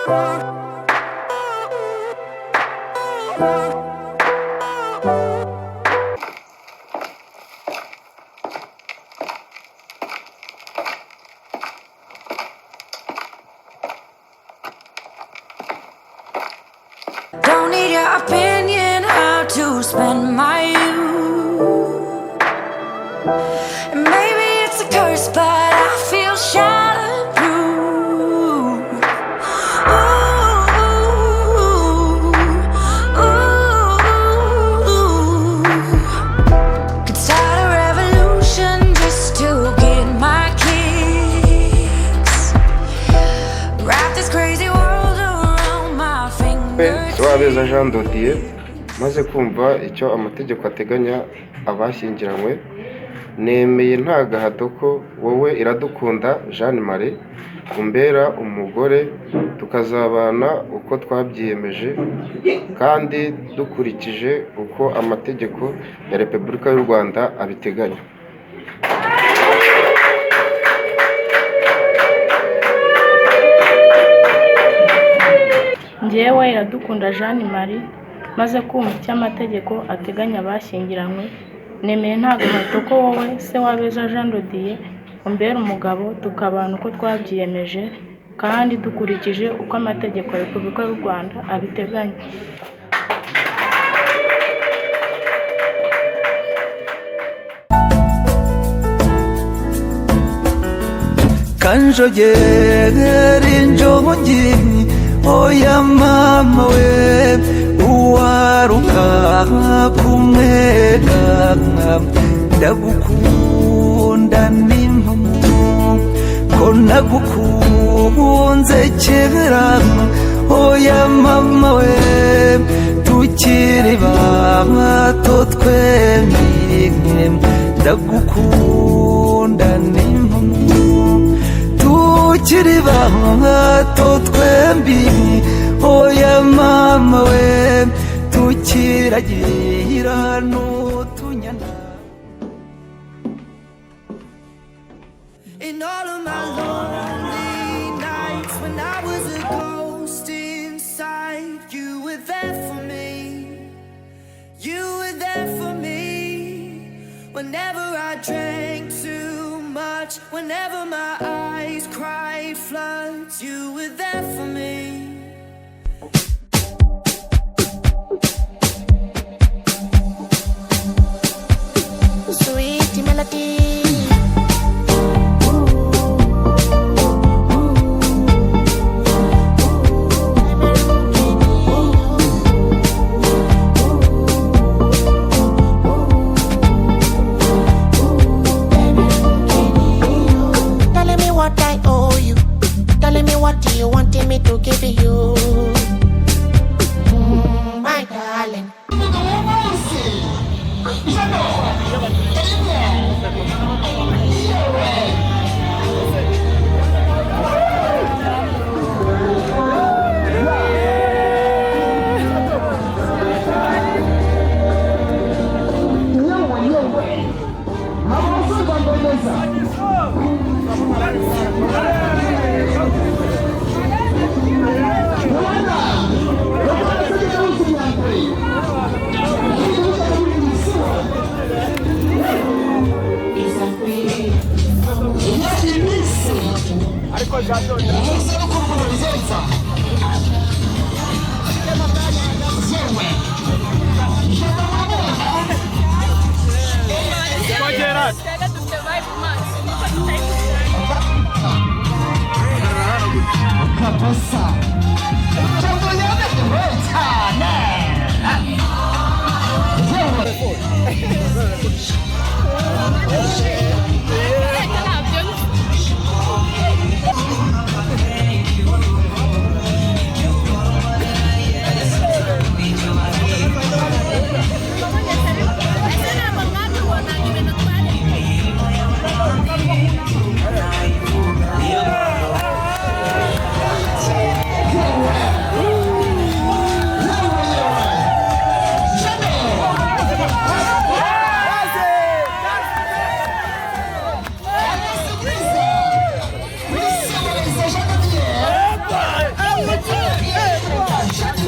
Don't need your opinion how to spend my youth. And maybe it's a curse, but I feel shatterproof. Could start a revolution just to get my kicks. Wrap this crazy world around my fingers. Twabeza Jean Dodier maze kumva icyo amategeko ateganya abashyingiranywe, nemeye nta gahato ko wowe Iradukunda Jeanne Marie umbera umugore, tukazabana uko twabyiyemeje kandi dukurikije uko amategeko ya Repubulika y'u Rwanda abiteganya. Njyewe Iradukunda Jeanne Marie maze kumva icyo amategeko ateganya abashyingiranywe, nemeye nta gahato ko wowe se wabeza Jean Dodier umbera umugabo, tukabana uko twabyiyemeje kandi dukurikije uko amategeko ya Repubulika y'u Rwanda abiteganya. Kanjogera injongi oya mama we uwaruka kumwega, ndagukunda n'impamo ko nagukunze kera, oya mama we tukiri bato twembi, ndagukunda n'impamo tukiri bato twembi, oya mama we tukiragira n'utunyana. In all of my lonely nights when I was a ghost inside, you were there for me. You were there for me. Whenever I drank too much, whenever my eyes cried floods, you were there for me. Sweet melody. What do you want me to give you? My darling.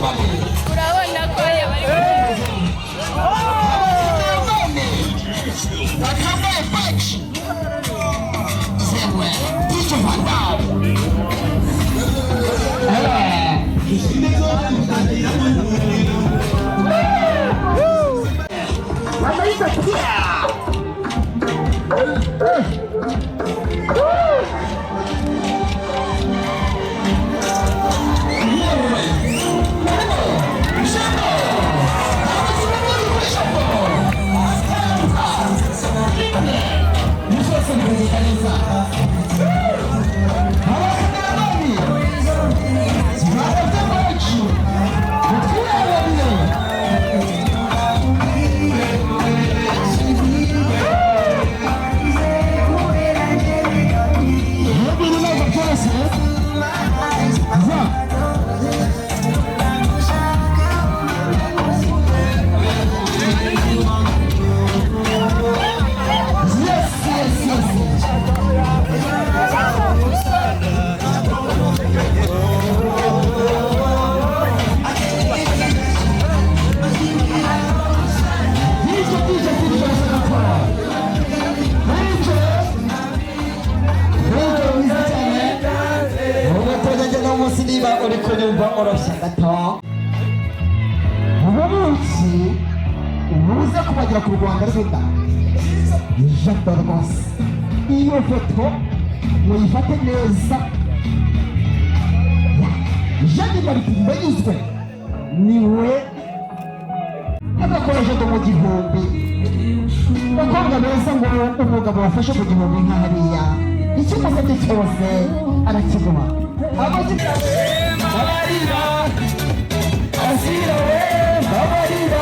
urabona ko uza kubagera ku Rwanda rw'inda ijana rwose. Iyo foto muyifate neza. Jeanne Marie Mbanyuzwe niwe agakoresha mu gihumbi. Bakobwa beza ngo umugabo wafashe mu gihumbi nka hariya icyo musabye cyose arakiguha. Abagira babarira asira we babarira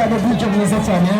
cyane, buryo mwiza cyane.